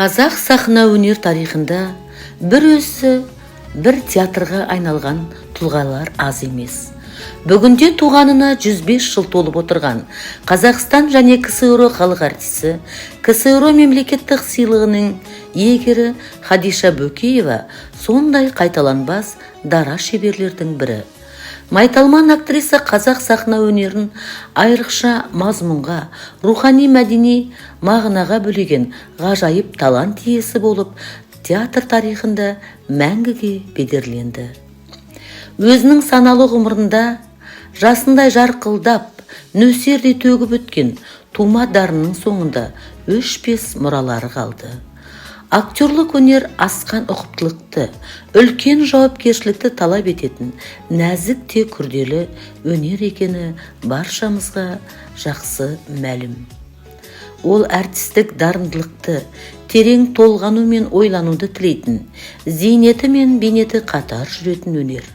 Қазақ сахна өнер тарихында бір өзі бір театрға айналған тұлғалар аз емес. Бүгінде туғанына 105 жыл толып отырған Қазақстан және КСР халық артисі, КСР мемлекеттік сыйлығының иегері Хадиша Бөкеева сондай қайталанбас дара шеберлердің бірі. Майталман актриса қазақ сахна өнерін айрықша мазмұнға, рухани мәдени мағынаға бөлеген ғажайып талант иесі болып, театр тарихында мәңгіге бедерленді. Өзінің саналы ғұмырында жасындай жарқылдап, нөсердей төгіп өткен тума дарынның соңында өшпес мұралары қалды. Актерлік өнер асқан ұқыптылықты, үлкен жауапкершілікті талап ететін нәзік те күрделі өнер екені баршамызға жақсы мәлім. Ол әртістік дарындылықты, терең толғану мен ойлануды тілейтін, зейнеті мен бейнеті қатар жүретін өнер.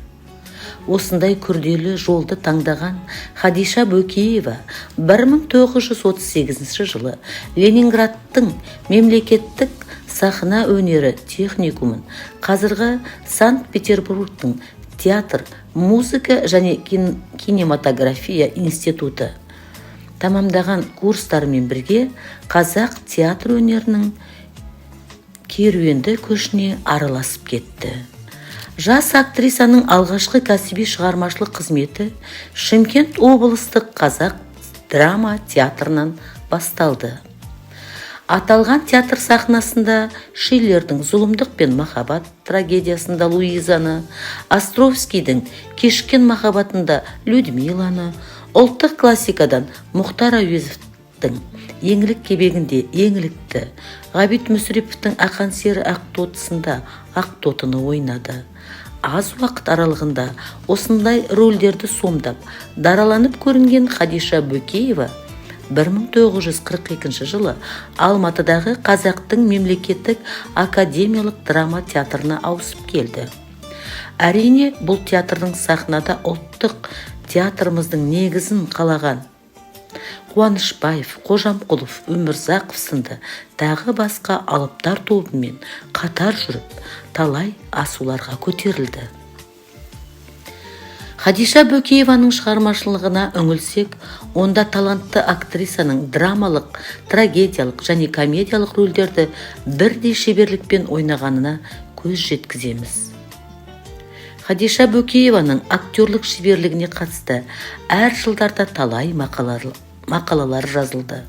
Осындай күрделі жолды таңдаған Хадиша Бөкеева 1938 жылы Ленинградтың мемлекеттік сахна өнері техникумын, қазіргі Санкт-Петербургтың театр, музыка және кинематография институты тамамдаған курстарымен бірге қазақ театр өнерінің керуенді көшіне араласып кетті. Жас актрисаның алғашқы кәсіби шығармашылық қызметі Шымкент облыстық қазақ драма театрынан басталды. Аталған театр сахнасында Шиллердің «Зұлымдық пен махаббат» трагедиясында Луизаны, Островскийдің «Кешкен махаббатында» Людмиланы, ұлттық классикадан Мұхтар Әуезовтің «Еңлік кебегінде» Еңлікті, Ғабит Мүсіреповтің «Ақан сері ақтотысында» Ақтотыны ойнады. Аз уақыт аралығында осындай рөлдерді сомдап, дараланып көрінген Хадиша Бөкеева 1942 жылы Алматыдағы Қазақтың мемлекеттік академиялық драма театрына ауысып келді. Әрине, бұл театрдың сахнада ұлттық театрымыздың негізін қалаған Қуанышбаев, Қожамқұлов, Өмірзақов сынды тағы басқа алыптар тобымен қатар жүріп, талай асуларға көтерілді. Хадиша Бөкееваның шығармашылығына үңілсек, онда талантты актрисаның драмалық, трагедиялық және комедиялық рөлдерді бірдей шеберлікпен ойнағанына көз жеткіземіз. Хадиша Бөкееваның актерлік шеберлігіне қатысты әр жылдарда талай мақалалар жазылды.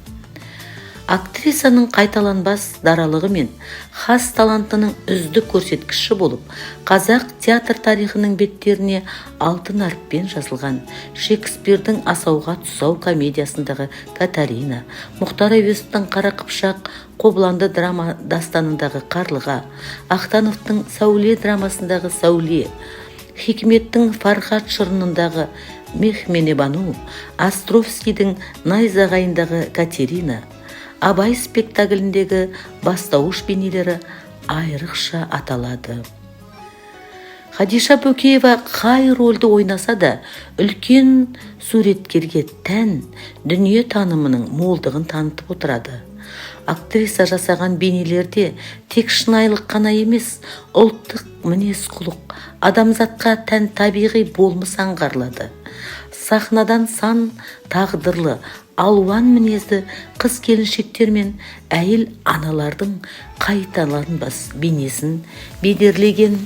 Актрисаның қайталанбас даралығы мен хас талантының үздік көрсеткіші болып, қазақ театр тарихының беттеріне алтын әріппен жазылған Шекспирдің «Асауға тұсау» комедиясындағы Катарина, Мұхтар Әуезовтің «Қара қыпшақ» Қобыланды драма дастанындағы Қарлыға, Ақтановтың «Сәуле» драмасындағы Сәуле, Хикметтің «Фархат» шырынындағы Мехменебану, Островскийдің «Найзағайындағы Катерина», Абай спектакліндегі бастауыш бейнелері айрықша аталады. Хадиша Бөкеева қай рөлді ойнаса да үлкен суреткерге тән дүние танымының молдығын танытып отырады. Актриса жасаған бейнелерде тек шынайылық қана емес, ұлттық мінез құлық, адамзатқа тән табиғи болмыс аңғарылады. Сахнадан сан тағдырлы, алуан мінезді қыз келіншектер мен әйел аналардың қайталанбас бейнесін бедерлеген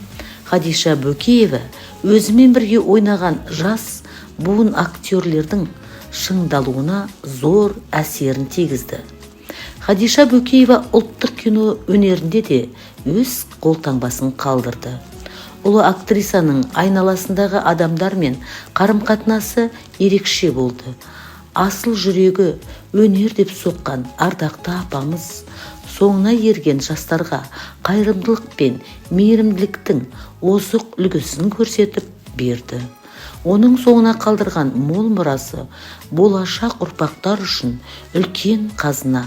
Хадиша Бөкеева өзімен бірге ойнаған жас буын актерлердің шыңдалуына зор әсерін тигізді. Хадиша Бөкеева ұлттық кино өнерінде де өз қолтаңбасын қалдырды. Ұлы актрисаның айналасындағы адамдармен қарым-қатынасы ерекше болды. Асыл жүрегі өнер деп соққан ардақты апамыз соңына ерген жастарға қайырымдылық пен мейірімділіктің озық үлгісін көрсетіп берді. Оның соңына қалдырған мол мұрасы болашақ ұрпақтар үшін үлкен қазына,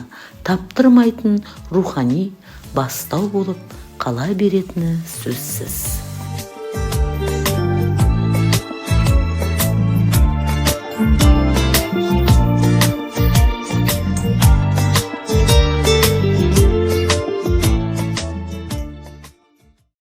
таптырмайтын рухани бастау болып қала беретіні сөзсіз.